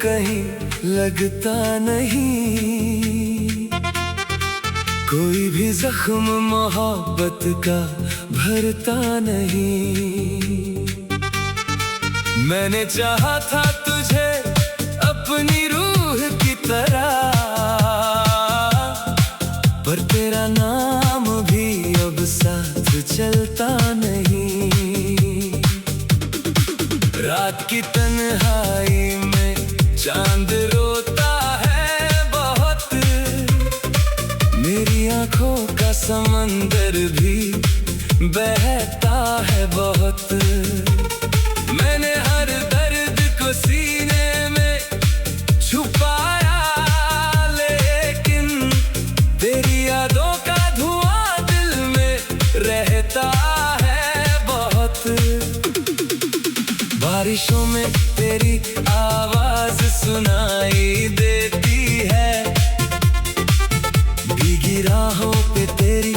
कहीं लगता नहीं, कोई भी जख्म मोहब्बत का भरता नहीं। मैंने चाहा था तुझे अपनी रूह की तरह, पर तेरा नाम भी अब साथ चलता नहीं। रात की तन्हाई में चांद रोता है बहुत, मेरी आंखों का समंदर भी बहता है बहुत। मैंने हर दर्द को सीने में छुपाया, लेकिन तेरी यादों का धुआं दिल में रहता है बहुत। बारिशों में तेरी आवाज सुनाई देती है, भीगी राहों पे तेरी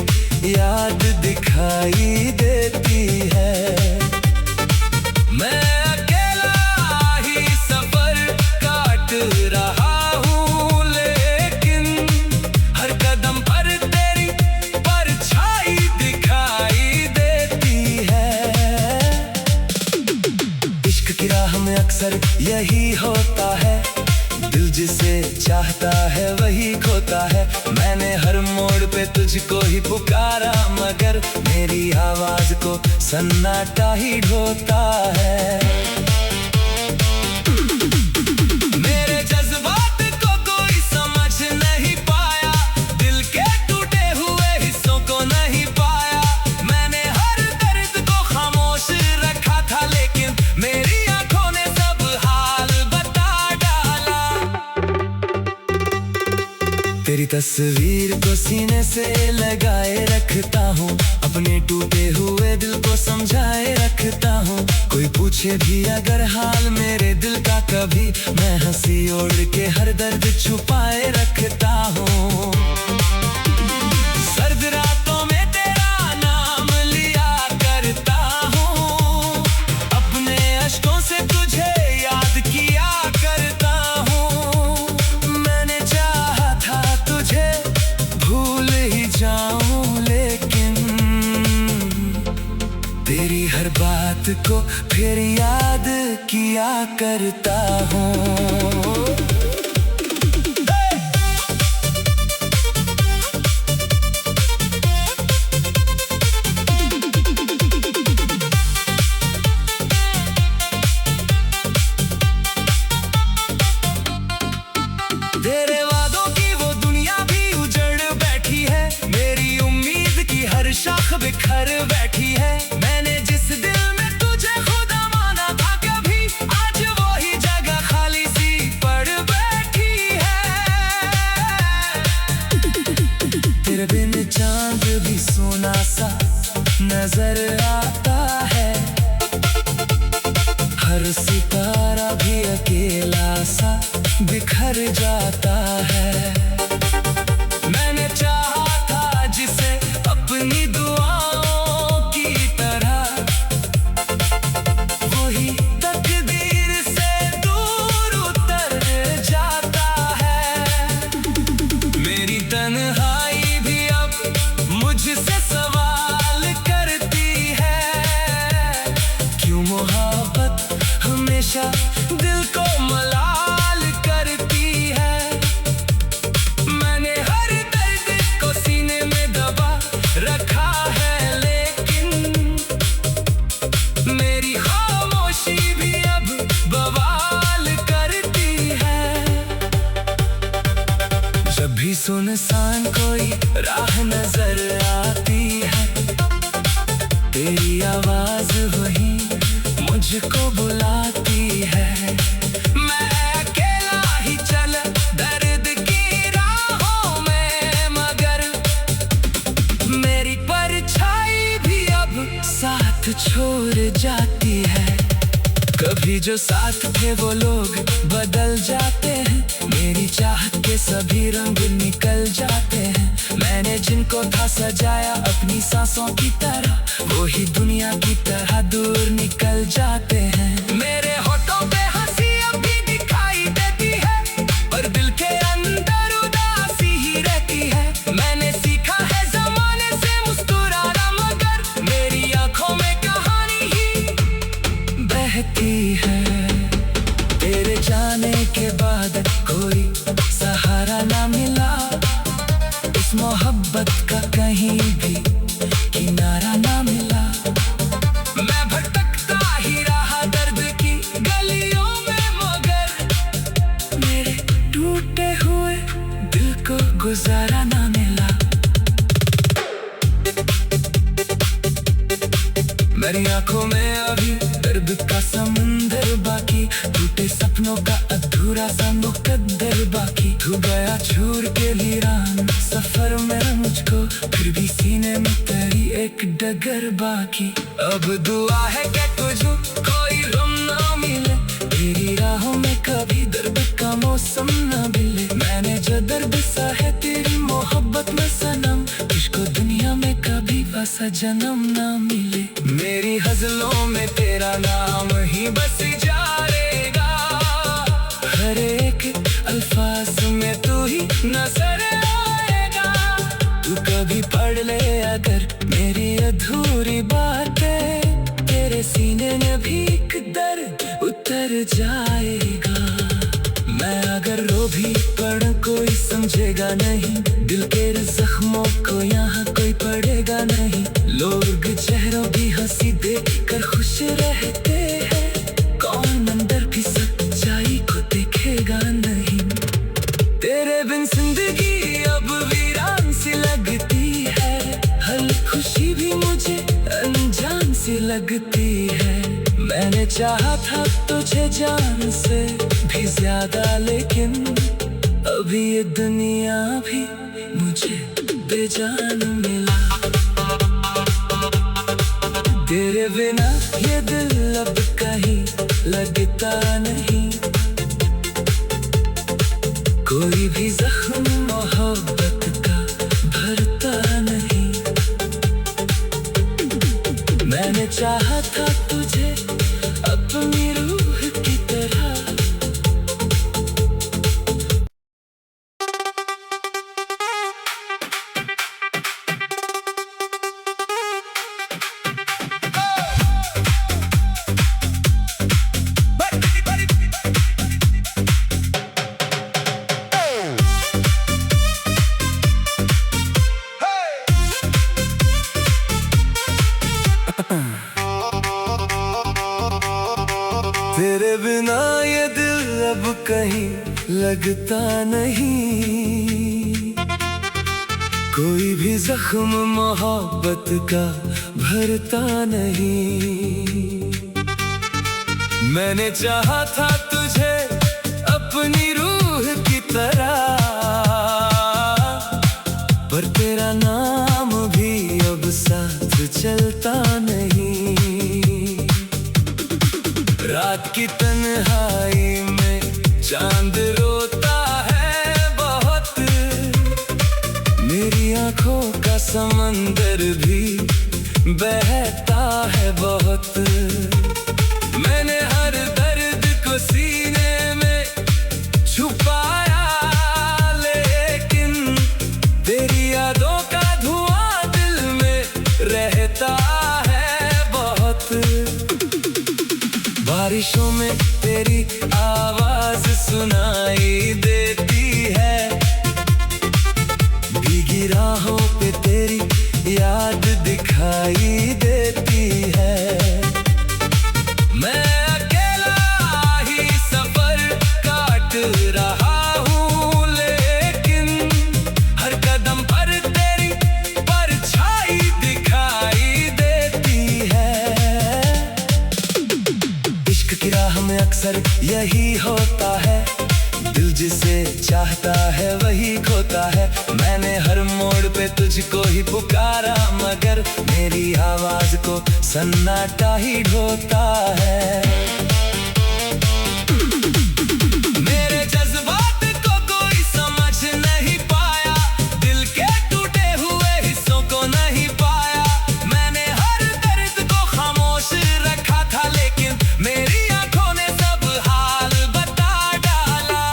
याद दिखाई देती है। मैं अकेला ही सफर काट रहा हूँ, लेकिन हर कदम पर तेरी परछाई दिखाई देती है। इश्क की राह में अक्सर यही होता है, दिल जिसे चाहता है वही खोता है। मैंने हर मोड़ पे तुझको ही पुकारा, मगर मेरी आवाज को सन्नाटा ही ढोता है। मेरे जज्बात को कोई समझ नहीं पाया, दिल के टूटे हुए हिस्सों को नहीं पाया। मैंने हर दर्द को खामोश रखा था, लेकिन मेरी आंखों ने सब हाल बता डाला। तेरी तस्वीर को सीने से लगाए रखता हूँ, अपने टूटे हुए दिल को समझाए रखता हूँ। कोई पूछे भी अगर हाल मेरे दिल का कभी, मैं हंसी ओढ़ के हर दर्द छुपाए रखता हूँ। सर्द रातों में तेरा नाम लिया करता हूँ, अपने अश्कों से तुझे याद किया करता हूँ। मैंने चाहा था तुझे भूल ही जाऊं, लेकिन तेरी हर बात को फिर याद किया करता हूँ। तेरे वादों की वो दुनिया भी उजड़ बैठी है, मेरी उम्मीद की हर शाख बिखर बैठी है। मैंने जिस दिल में तुझे खुदा माना था कभी, आज वही जगह खाली सी पड़ बैठी है। तेरे बिन चांद भी सोना सा नजर आता है, हर सितारा भी अकेला सा बिखर जाता है। मैंने चाहा था जिसे अपनी दुआओं की तरह, वही तकदीर से दूर उतर जाता है। मेरी तन्हाई भी अब मुझसे सवाल करती है, क्यों मोहब्बत हमेशा दिल को मलाल करती है। मैंने हर दर्द को सीने में दबा रखा है, लेकिन मेरी खामोशी भी अब बवाल करती है। जब भी सुनसान कोई राह नजर आती है, तेरी आवाज वही मुझको बुलाती है। मैं अकेला ही चल दर्द की राहों में, मगर मेरी परछाई भी अब साथ छोड़ जाती है। कभी जो साथ थे वो लोग बदल जाते हैं, मेरी चाहत के सभी रंग निकल जाते हैं। मैंने जिनको था सजाया अपनी सांसों की तरह, वो ही दुनिया की तरह दूर निकल जाते हैं। मेरे होठों पे हंसी अब भी दिखाई देती गुजारा ना मिला। मेरी आंखों में अभी दर्द का समुंदर बाकी, टूटे सपनों का अधूरा सा मुकद्दर बाकी। तू गया छोड़ के वीरान सफर में मुझको, फिर भी सीने में तेरी एक डगर बाकी। अब दुआ है कि तुझको कोई गम ना मिले, तेरी राहों में कभी दर्द का मौसम ना मिले। मैंने जो दर्द सा है तेरी मोहब्बत में सनम, तुझको दुनिया में कभी वैसा जन्म ना मिले। मेरी गज़लों में तेरा नाम ही बस जाएगा, हर एक अल्फाज में तू ही नजर आएगा। तू कभी पढ़ ले अगर मेरी अधूरी बातें, तेरे सीने में भी एक दर्द उतर जाएगा। मैं अगर रो भी पढ़ कोई समझेगा नहीं, दिल के जख्मों को यहाँ कोई पढ़ेगा नहीं। लोग चेहरों की हंसी देख कर खुश रहते हैं, कौन अंदर की सच्चाई को देखेगा नहीं। तेरे बिन जिंदगी अब वीरान सी लगती है, हर खुशी भी मुझे अनजान सी लगती है। मैंने चाहा था तुझे जान से भी ज्यादा, लेकिन अभी ये दुनिया भी मुझे बेजान मिला। तेरे बिना ये दिल अब कहीं लगता नहीं, कोई भी जख्म मोहब्बत का भरता नहीं। मैंने चाहा था तुझे अपनी रूह की तरह। तेरे बिना ये दिल अब कहीं लगता नहीं, कोई भी जख्म मोहब्बत का भरता नहीं। मैंने चाहा था तुझे अपनी रूह की तरह, पर तेरा नाम भी अब साथ चलता नहीं। रात की तन्हाई में चांद रोता है बहुत, मेरी आंखों का समंदर भी बहता है बहुत। मैंने हर दर्द को सीने में छुपाया, लेकिन तेरी यादों का धुआं दिल में रहता है बहुत। बारिशों में तेरी आवाज सुनाई देती है, भीगी राहों पे तेरी याद दिखाई देती है। मैं अकेला ही सफर काट रहा हूँ, लेकिन हर कदम पर तेरी परछाई दिखाई देती है। इश्क की राह में अक्सर यही होता है, दिल जिसे चाहता है वही खोता है। मैंने हर मोड़ पे तुझको ही पुकारा, मगर मेरी आवाज को सन्नाटा ही ढोता है। मेरे जज्बात को कोई समझ नहीं पाया, दिल के टूटे हुए हिस्सों को नहीं पाया। मैंने हर दर्द को खामोश रखा था, लेकिन मेरी आंखों ने सब हाल बता डाला।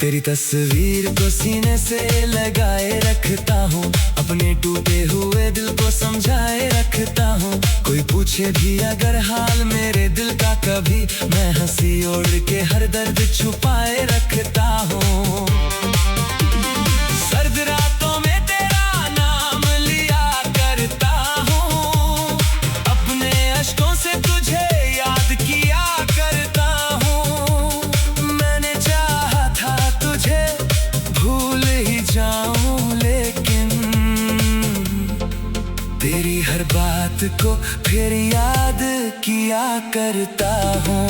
तेरी तस्वीर को सीने से लगाए रखता हूँ, अपने टूटे हुए दिल को समझाए रखता हूँ। कोई पूछे भी अगर हाल मेरे दिल का कभी, मैं हंसी ओढ़ के हर दर्द छुपाए रखता हूँ। सर्द रातों में तेरा नाम लिया करता हूँ, अपने अश्कों से तुझे याद किया करता हूँ। मैंने चाहा था तुझे रात को फिर याद किया करता हूँ।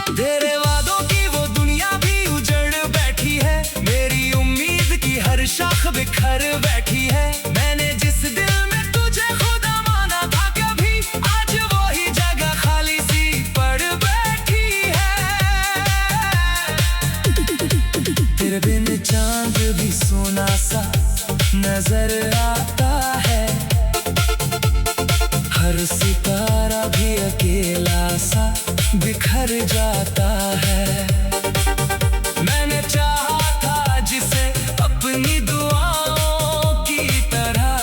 तेरे वादों की वो दुनिया भी उजड़ बैठी है, मेरी उम्मीद की हर शाख बिखर बैठी है। मैंने जिस दिल में तुझे खुदा माना था कभी, आज वही जगह खाली सी पड़ बैठी है। तेरे बिन चांद भी सोना सा नजर आता है, हर सितारा भी अकेला सा बिखर जाता है। मैंने चाहा था जिसे अपनी दुआओं की तरह,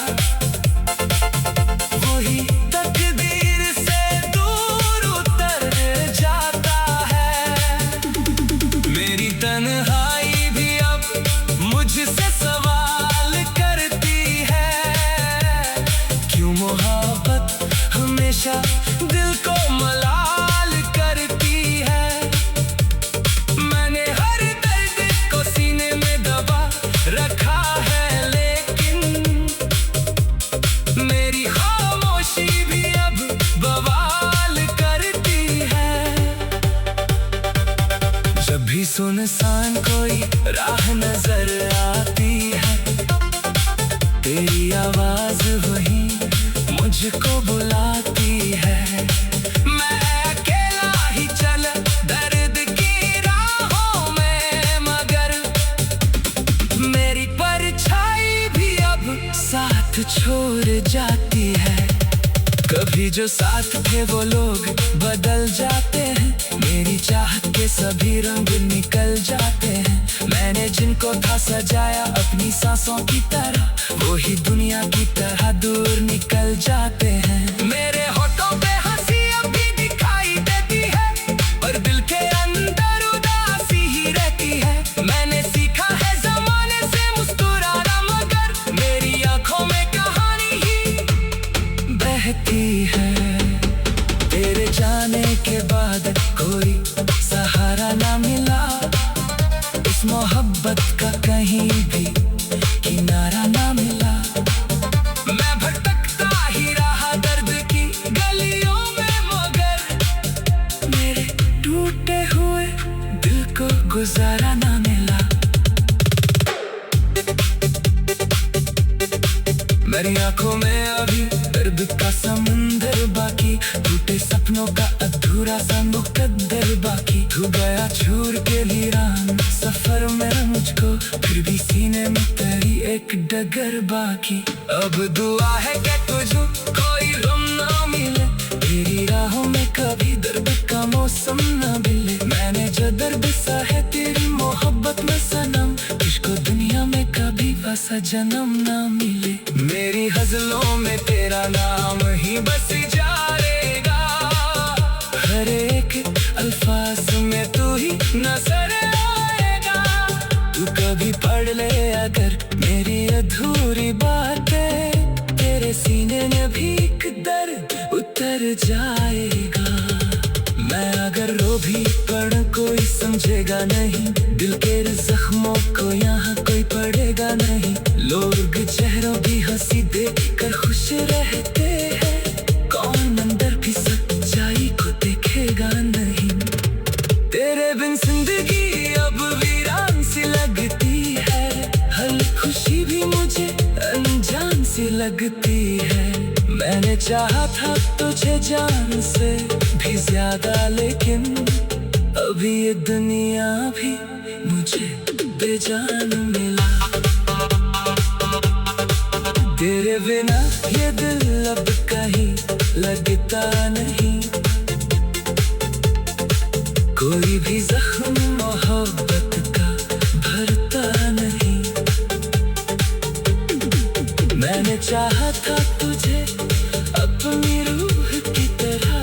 वही तकदीर से दूर उतर जाता है। मेरी तन्हाई भी अब मुझसे सवाल करती है, क्यों मोहब्बत हमेशा दिल को मलाल करती है। मैंने हर दर्द को सीने में दबा रखा है, लेकिन मेरी खामोशी भी अब बवाल करती है। जब भी सुनसान कोई राह नजर आती है, तेरी आवाज वही मुझको बुलाती है। मैं अकेला ही चल दर्द की राहों में, मगर मेरी परछाई भी अब साथ छोड़ जाती है। कभी जो साथ थे वो लोग बदल जाते हैं, मेरी चाहत के सभी रंग निकल जाते हैं। मैंने जिनको था सजाया अपनी सांसों की तरह, वो ही दुनिया की तरह दूर निकल जाते हैं। मेरे होठों पे हंसी अभी दिखाई देती है, पर दिल के अंदर उदासी ही रहती है। मैंने सीखा है जमाने से मुस्कुराना, मगर मेरी आंखों में कहानी ही बहती है। तेरे जाने के बाद कोई सहारा ना मिला, इस मोहब्बत का कहीं भी किनारा ना मिला। मैं भटकता ही रहा दर्द की गलियों में, मगर मेरे टूटे हुए दिल को गुजारा ना मिला। मेरी आंखों में अभी दर्द का समुंदर बाकी, टूटे सपनों का अधूरा सा मुकद्दर बाकी। तू गया छोड़ के वीरान सफर में मुझको, फिर भी सीने में तेरी एक डगर बाकी। अब दुआ है कि तुझको कोई गम ना मिले, तेरी राहों में कभी दर्द का मौसम ना मिले। मैंने जो दर्द सा है तेरी मोहब्बत में सनम, तुझको दुनिया में कभी वैसा जन्म ना मिले। मेरी गज़लों में तेरा नाम ही बस जाएगा, हर एक अल्फाज में तू ही नजर आएगा। तू कभी पढ़ ले अगर मेरी अधूरी बातें, तेरे सीने में भी एक दर्द उतर जाएगा। मैं अगर रो भी पढ़ कोई समझेगा नहीं, दिल के जख्मों को यहाँ कोई पढ़ेगा नहीं। लोग चेहरों भी हंसी देख कर खुश रहते हैं, कौन अंदर भी सच्चाई को देखेगा नहीं। तेरे बिन जिंदगी अब वीरान सी लगती है, हर खुशी भी मुझे अनजान सी लगती है। मैंने चाहा था तुझे जान से भी ज्यादा, लेकिन अभी ये दुनिया भी मुझे बेजान मिला। तेरे बिना ये दिल अब कहीं लगता नहीं, कोई भी जख्म मोहब्बत का भरता नहीं। मैंने चाहा था तुझे अपनी रूह की तरह,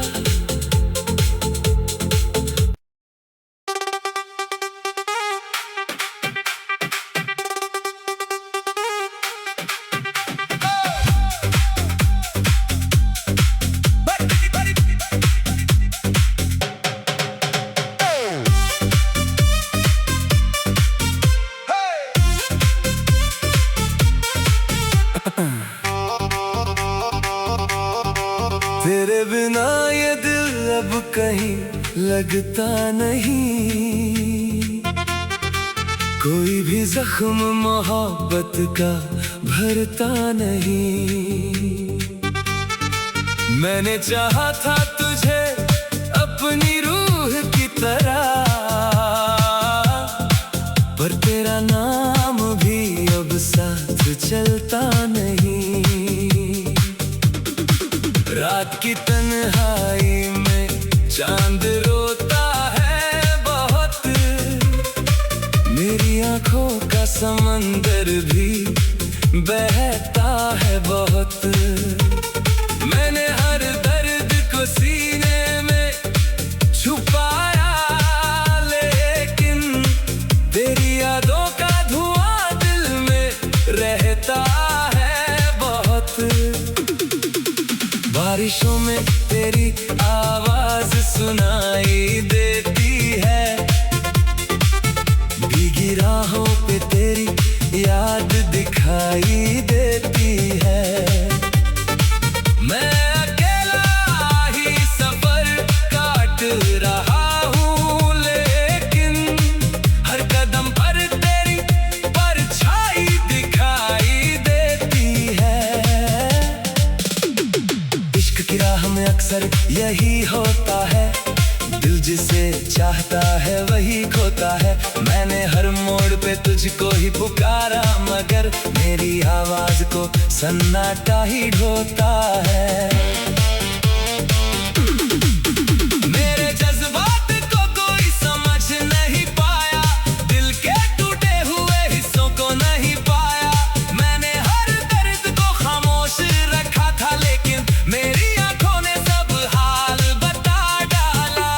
कहीं लगता नहीं, कोई भी जख्म मोहब्बत का भरता नहीं। मैंने चाहा था तुझे अपनी रूह की तरह, पर तेरा नाम भी अब साथ चलता नहीं। रात की तन्हाई में चांद रोता है बहुत, मेरी आंखों का समंदर भी बहता है बहुत। मैंने हर दर्द को सीने में छुपाया, लेकिन तेरी यादों का धुआं दिल में रहता है बहुत। बारिशों में तेरी आवाज सुनाई देती है, भीगी राहों पे तेरी याद दिखाई देती है। मैं अकेला ही सफर काट रहा हूँ, लेकिन हर कदम पर तेरी परछाई दिखाई देती है। इश्क की राह में अक्सर यही होता है, दिल जिसे चाहता है वही खोता है। मैंने हर मोड़ पे तुझको ही पुकारा, मगर मेरी आवाज को सन्नाटा ही ढोता है। मेरे जज्बात को कोई समझ नहीं पाया, दिल के टूटे हुए हिस्सों को नहीं पाया। मैंने हर दर्द को खामोश रखा था, लेकिन मेरी आंखों ने सब हाल बता डाला।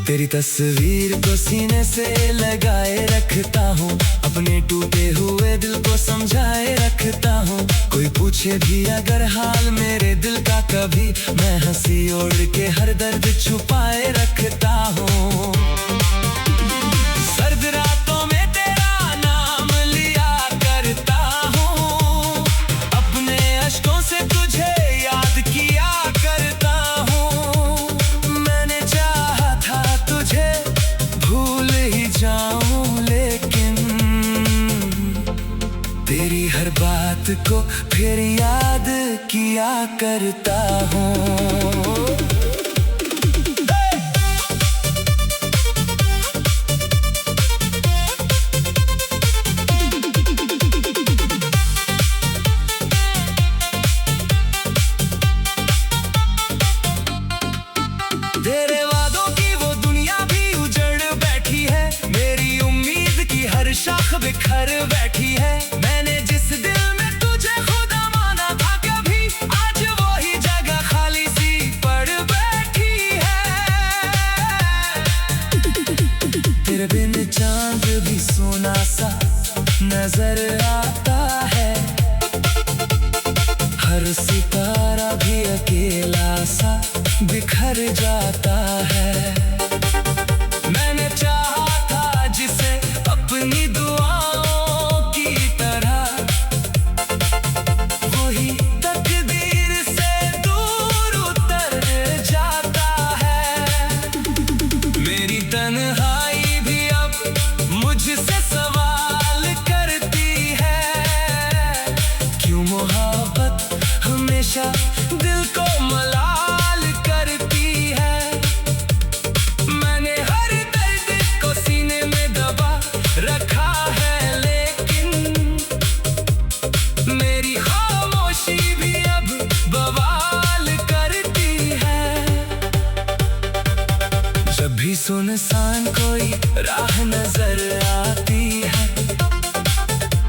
तेरी तस्वीर को सीने से लगाए रखता हूँ, अपने टूटे हुए दिल को समझाए रखता हूँ। कोई पूछे भी अगर हाल मेरे दिल का कभी, मैं हंसी ओढ़ के हर दर्द छुपाए रखता हूँ। सर्द रातों में तेरा नाम लिया करता हूँ, अपने अश्कों से तुझे याद किया करता हूँ। मैंने चाहा था तुझे भूल ही जाऊं, लेकिन तेरी हर बात को फिर याद किया करता हूँ। तेरे वादों की वो दुनिया भी उजड़ बैठी है, मेरी उम्मीद की हर शाख बिखर बैठी है। मैंने जिस दिल में तुझे खुदा माना था कभी, आज वही जगह खाली सी पड़ बैठी है। तेरे बिन चांद भी सोना सा नजर आता है, हर सितारा भी अकेला सा बिखर जाता है। मैंने चाहा था जिसे अपनी दुआओं की तरह, वही तकदीर से दूर उतर जाता है। मेरी तन्हाई भी अब मुझसे सवाल करती है, क्यों मोहब्बत हमेशा दिल को मलाल करती है। मैंने हर दर्द को सीने में दबा रखा है, लेकिन मेरी खामोशी भी अब बवाल करती है। जब भी सुनसान कोई राह नजर आती है,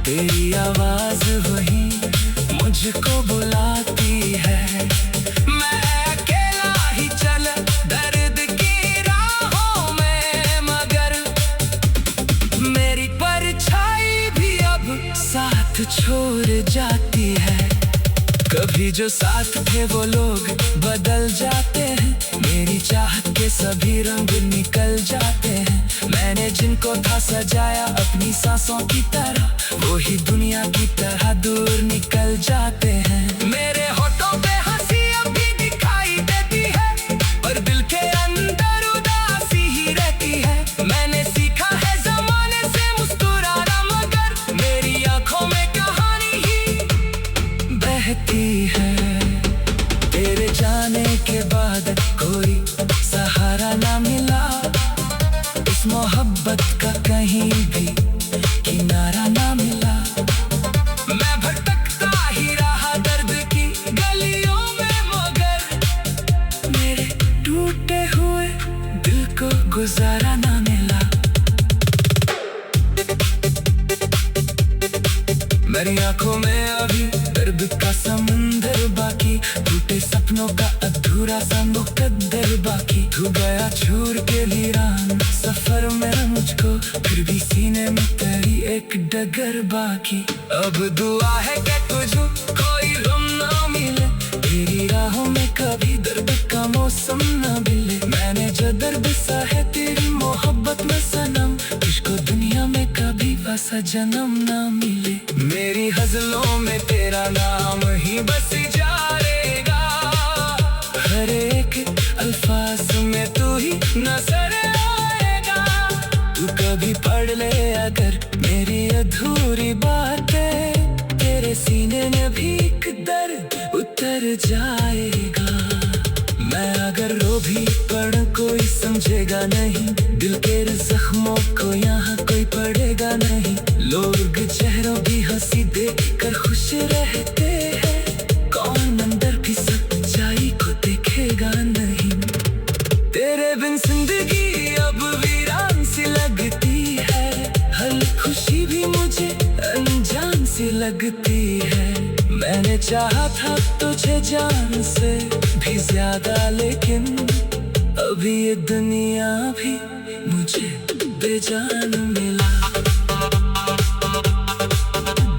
तेरी आवाज वही मुझको बुलाती है। मैं अकेला ही चल दर्द की राहों में, मगर मेरी परछाई भी अब साथ छोड़ जाती है। कभी जो साथ थे वो लोग बदल जाते हैं, मेरी चाहत के सभी रंग निकल जाते हैं। मैंने जिनको था सजाया अपनी सांसों की तरह, वो ही दुनिया की तरह दूर निकल जाते हैं। मेरे होठों पे हंसी अभी दिखाई देती मोहब्बत का कहीं भी किनारा ना मिला। मैं भटकता ही रहा दर्द की गलियों में, मगर मेरे टूटे हुए दिल को गुजारा ना मिला। मेरी आंखों में अभी दर्द का समंदर बाकी, टूटे सपनों का अधूरा सा मुकद्दर बाकी। तू गया छोड़ के वीरान सफर में मुझको, फिर भी सीने में तेरी एक डगर बाकी। अब दुआ है कि तुझको कोई गम ना मिले, तेरी राहों में कभी दर्द का मौसम ना मिले। मैंने जो दर्द सा है तेरी मोहब्बत में सनम, तुझको दुनिया में कभी वैसा जन्म ना मिले। मेरी गज़लों में तेरा नाम ही बस जाएगा, हर एक अल्फाज में तू ही नजर आएगा। तू कभी पढ़ ले अगर मेरी अधूरी बातें, तेरे सीने में भी एक दर्द उतर जाएगा। मैं अगर रो भी पढ़ कोई समझेगा नहीं, दिल के जख्मों को यहाँ कोई पढ़ेगा नहीं। लोग चेहरों की हंसी देख कर खुश रहते हैं, कौन अंदर की सच्चाई को देखेगा नहीं। तेरे बिन जिंदगी अब वीरान सी लगती है, हर खुशी भी मुझे अनजान सी लगती है। मैंने चाहा था तुझे जान से भी ज्यादा, लेकिन अभी ये दुनिया भी मुझे बेजान मिला।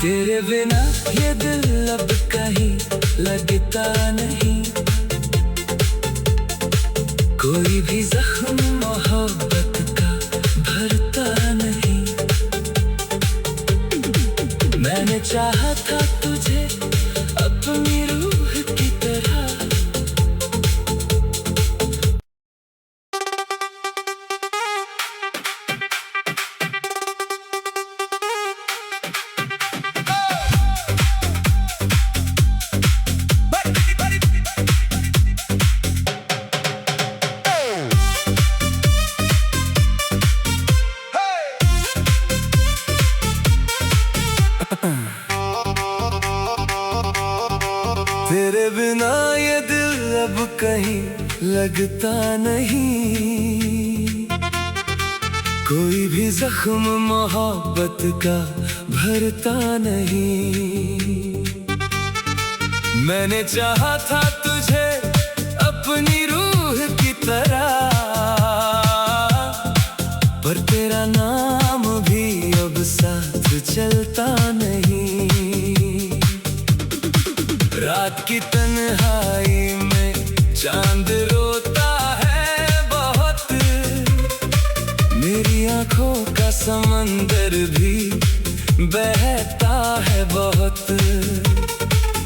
तेरे बिना ये दिल अब कहीं लगता नहीं, कोई भी जख्म मोहब्बत का भरता नहीं। मैंने चाहा था तुझे अपनी रूह की तरह। तेरे बिना ये दिल अब कहीं लगता नहीं, कोई भी जख्म मोहब्बत का भरता नहीं। मैंने चाहा था तुझे अपनी रूह की तरह, पर तेरा नाम भी अब साथ चलता नहीं। रात की तन्हाई में चांद रोता है बहुत, मेरी आंखों का समंदर भी बहता है बहुत।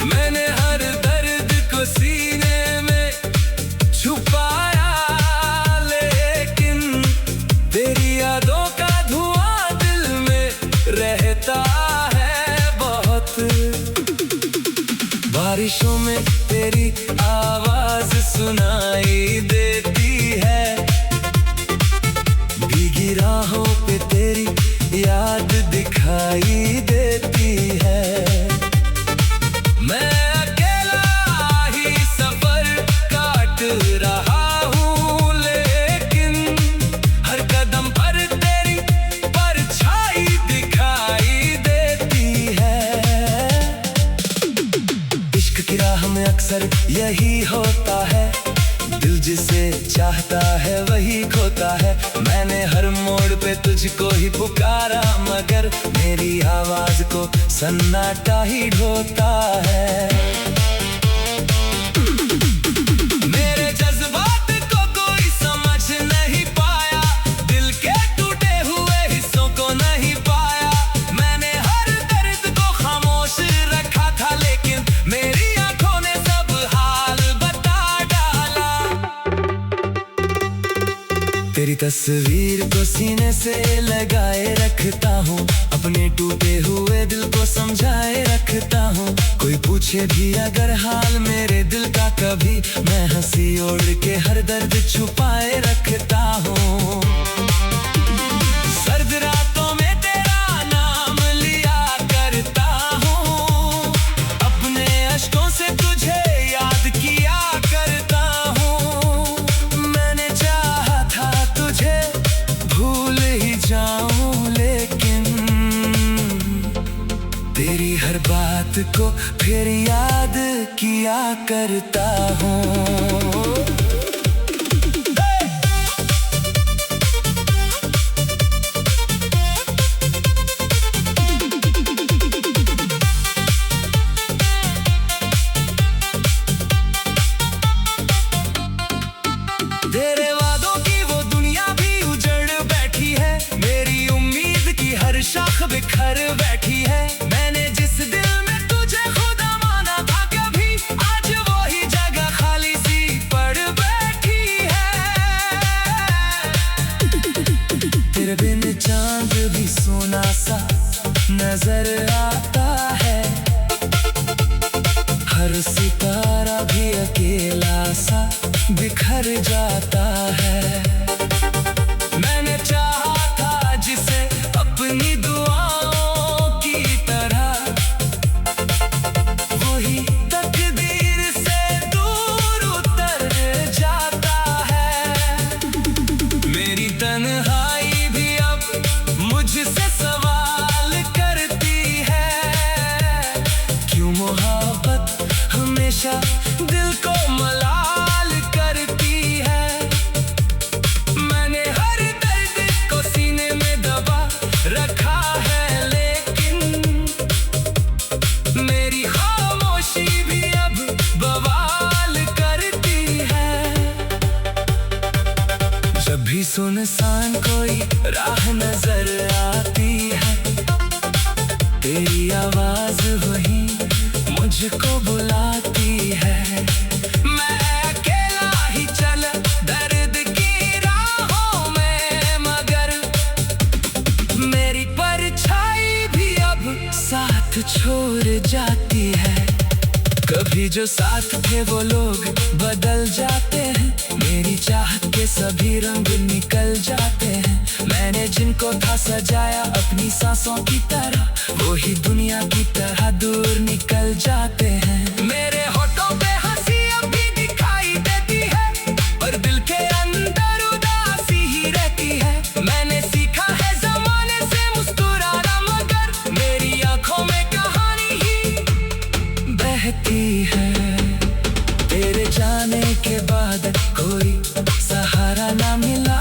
मैंने हर दर्द को सीने में छुपाया, लेकिन तेरी यादों का धुआं दिल में रहता है बहुत। बारिशों में तेरी आवाज सुनाई देती है, भीगी राहों पे तेरी याद दिखाई देती है। मैं अकेला ही सफर काट रहा हूँ, लेकिन हर कदम पर तेरी परछाई दिखाई देती है। इश्क की राह में अक्सर यही होता है, दिल जिसे चाहता है वही खोता है। मैंने हर मोड़ पे तुझको ही पुकारा, मगर मेरी आवाज को सन्नाटा ही ढोता है। मेरे जज्बात को कोई समझ नहीं पाया, दिल के टूटे हुए हिस्सों को नहीं पाया। मैंने हर दर्द को खामोश रखा था, लेकिन मेरी आंखों ने सब हाल बता डाला। तेरी तस्वीर को सीने से लगाए रखता हूँ, अपने टूटे हुए दिल को समझाए रखता हूँ। कोई पूछे भी अगर हाल मेरे दिल का कभी, मैं हंसी ओढ़ के हर दर्द छुपाए रखता हूँ। खुद को फिर याद किया करता हूँ। तेरे वादों की वो दुनिया भी उजड़ बैठी है, मेरी उम्मीद की हर शाख बिखर बैठी है। मैंने जिस दिल में तुझे खुदा माना था कभी, आज वही जगह खाली सी पड़ बैठी है। तेरे बिन चांद भी सोना सा नजर आता है, हर सितारा भी अकेला सा बिखर जाता है। मैंने चाहा था जिसे अपनी दुआओं की तरह, वही तकदीर से दूर उतर जाता है। मेरी तन्हाई भी अब मुझसे सवाल करती है, क्यों मोहब्बत हमेशा दिल को मलाल करती है। मैंने हर दर्द को सीने में दबा रखा है, लेकिन मेरी खामोशी भी अब बवाल करती है। जब भी सुनसान कोई राह नजर आती है, तेरी आवाज वही मुझको बुलाती है। मैं अकेला ही चल दर्द की राहों में, मगर मेरी परछाई भी अब साथ छोड़ जाती है। कभी जो साथ थे वो लोग बदल जाते हैं, मेरी चाहत के सभी रंग निकल जाते हैं। मैंने जिनको था सजाया अपनी सांसों की तरह, वो ही दुनिया की तरह दूर निकल जाते हैं। मेरे होठों पे हंसी अब भी दिखाई देती है, पर दिल के अंदर उदासी ही रहती है। मैंने सीखा है ज़माने से मुस्कुराना, मगर मेरी आंखों में कहानी ही बहती है। तेरे जाने के बाद कोई सहारा ना मिला,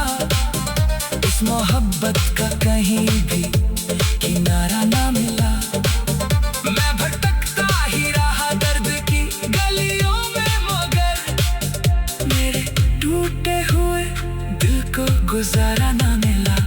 इस मोहब्बत का कहीं भी किनारा ना मिला। मैं भटकता ही रहा दर्द की गलियों में, मगर मेरे टूटे हुए दिल को गुजारा ना मिला।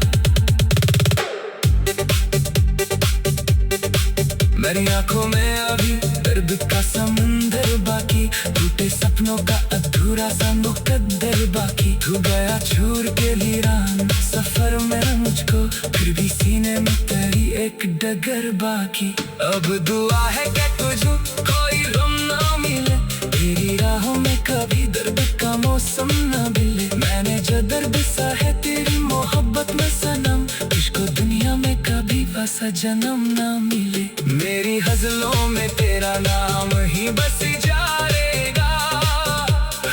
मेरी आंखों में अभी दर्द का समुंदर बाकी, टूटे सपनों का अधूरा सा मुकद्दर बाकी। तू गया छोड़ के वीरान सफर में मुझको, फिर भी सीने में तेरी एक डगर बाकी। अब दुआ है कि तुझको कोई गम ना मिले, तेरी राहों में कभी दर्द का मौसम ना मिले। मैंने जो दर्द सहे तेरी मोहब्बत में सनम, तुझको दुनिया में कभी वैसा जन्म ना मिले। मेरी गज़लों में तेरा नाम ही बस जाएगा,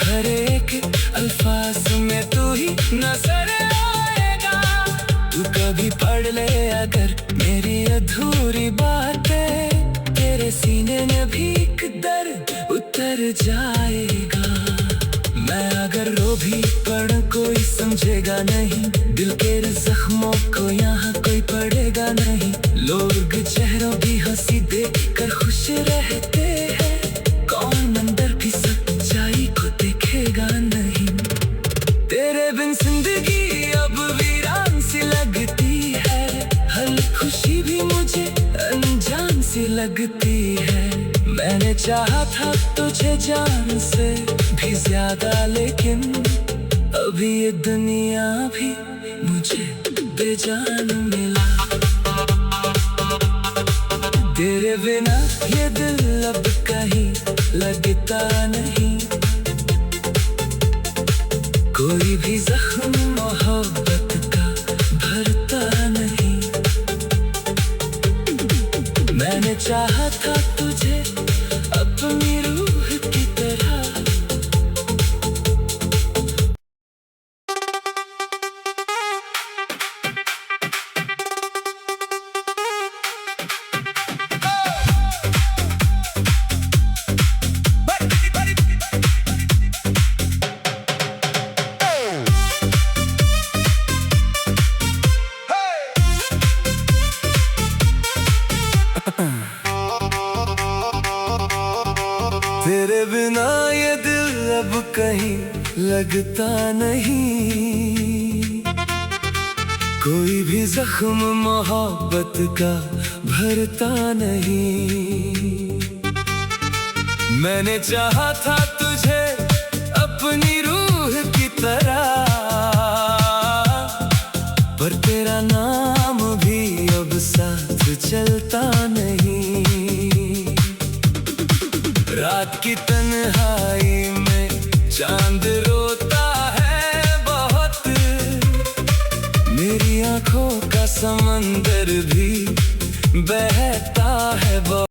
हर एक अल्फाज में तू ही नजर आएगा। तू कभी पढ़ ले अगर मेरी अधूरी बातें, तेरे सीने में भी एक दर्द उतर जाएगा। मैं अगर रो भी पढ़ूं कोई समझेगा नहीं, दिल के जख्मों को यहाँ कोई पढ़ेगा नहीं। लोग चेहरों की हंसी देख कर खुश रहते हैं, कौन अंदर की सच्चाई को देखेगा नहीं। तेरे बिन जिंदगी अब वीरान सी लगती है, हर खुशी भी मुझे अनजान सी लगती है। मैंने चाहा था तुझे जान से भी ज्यादा, लेकिन अभी ये दुनिया भी मुझे बेजान मिला। तेरे बिना ये दिल अब कहीं लगता नहीं, कोई भी जख्म मोहब्बत का भरता नहीं। मैंने चाहा था तुझे अपनी रूह की तरह, कहीं लगता नहीं, कोई भी जख्म मोहब्बत का भरता नहीं। मैंने चाहा था तुझे अपनी रूह की तरह, पर तेरा नाम भी अब साथ चलता नहीं। रात की तन्हाई में चांद रोता है बहुत, मेरी आंखों का समंदर भी बहता है बहुत।